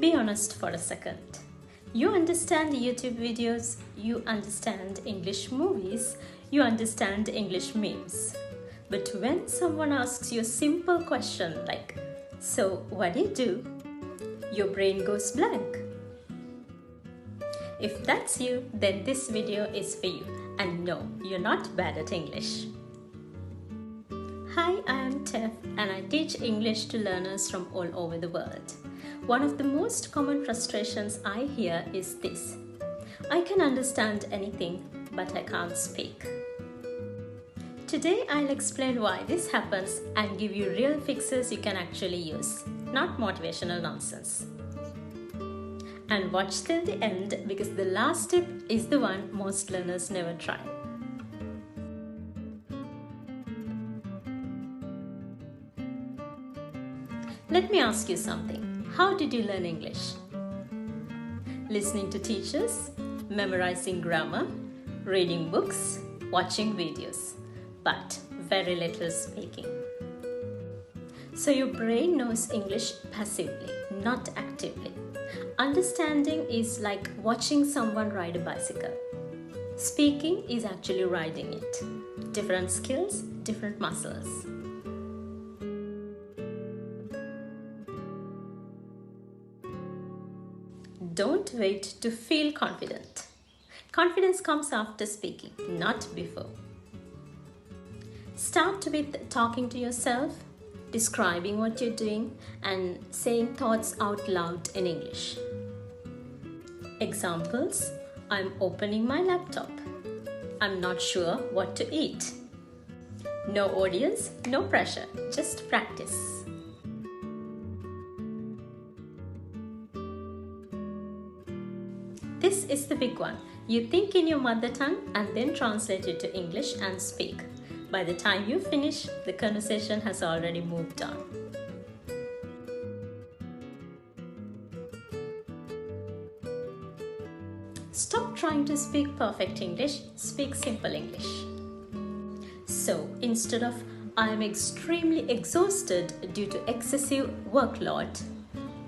Be honest for a second. You understand YouTube videos, you understand English movies, you understand English memes. But when someone asks you a simple question like, "So, what do you do?" your brain goes blank. If that's you, then this video is for you. And no, you're not bad at English. Hi, I am Tef and I teach English to learners from all over the world. One of the most common frustrations I hear is this: I can understand anything, but I can't speak. Today I'll explain why this happens and give you real fixes you can actually use, not motivational nonsense. And watch till the end because the last tip is the one most learners never try. Let me ask you something. How did you learn English? Listening to teachers, memorizing grammar, reading books, watching videos, but very little speaking. So your brain knows English passively, not actively. Understanding is like watching someone ride a bicycle. Speaking is actually riding it. Different skills, different muscles. Don't wait to feel confident. Confidence comes after speaking, not before. Start with talking to yourself, describing what you're doing, and saying thoughts out loud in English. Examples: I'm opening my laptop. I'm not sure what to eat. No audience, no pressure, just practice. This is the big one. You think in your mother tongue and then translate it to English and speak. By the time you finish, the conversation has already moved on. Stop trying to speak perfect English, speak simple English. So instead of "I'm extremely exhausted due to excessive workload,"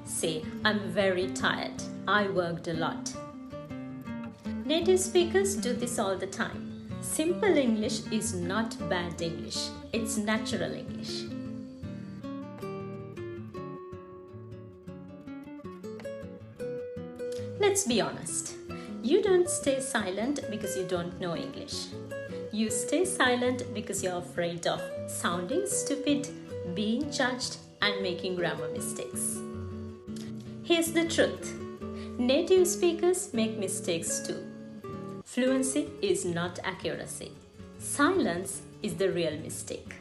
say "I'm very tired, I worked a lot." Native speakers do this all the time. Simple English is not bad English, it's natural English. Let's be honest. You don't stay silent because you don't know English. You stay silent because you're afraid of sounding stupid, being judged, and making grammar mistakes. Here's the truth. Native speakers make mistakes too. Fluency is not accuracy. Silence is the real mistake.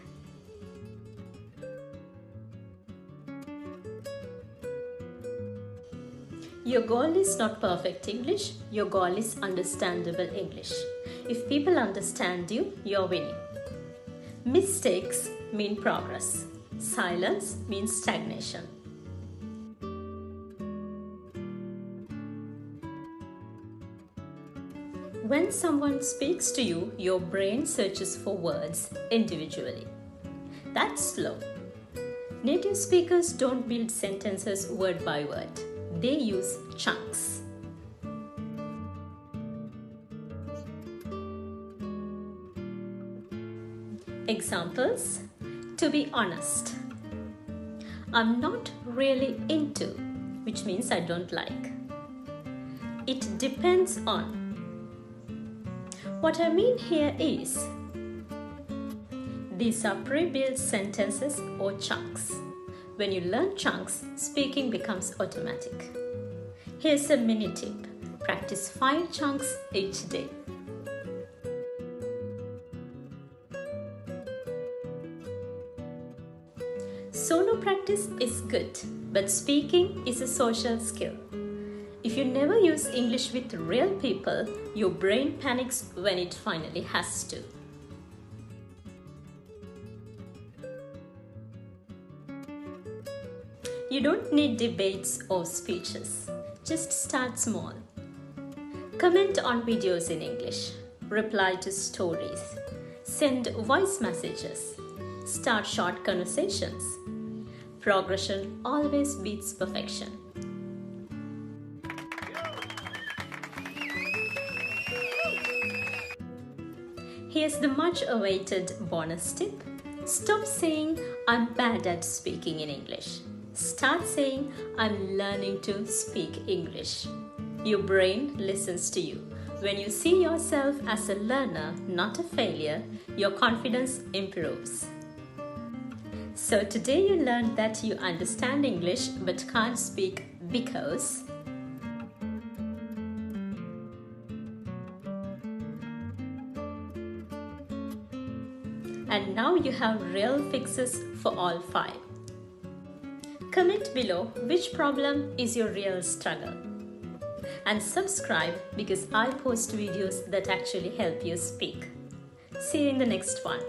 Your goal is not perfect English, your goal is understandable English. If people understand you, you're winning. Mistakes mean progress. Silence means stagnation. When someone speaks to you, your brain searches for words individually. That's slow. Native speakers don't build sentences word by word. They use chunks. Examples: to be honest. I'm not really into, which means I don't like. It depends on. What I mean here is, these are pre-built sentences or chunks. When you learn chunks, speaking becomes automatic. Here's a mini tip. Practice 5 chunks each day. Solo practice is good, but speaking is a social skill. If you never use English with real people, your brain panics when it finally has to. You don't need debates or speeches. Just start small. Comment on videos in English. Reply to stories. Send voice messages. Start short conversations. Progression always beats perfection. Here's the much awaited bonus tip. Stop saying, I'm bad at speaking in English. Start saying, I'm learning to speak English. Your brain listens to you. When you see yourself as a learner, not a failure, your confidence improves. So today you learned that you understand English but can't speak because. And now you have real fixes for all 5. Comment below which problem is your real struggle. And subscribe because I post videos that actually help you speak. See you in the next one.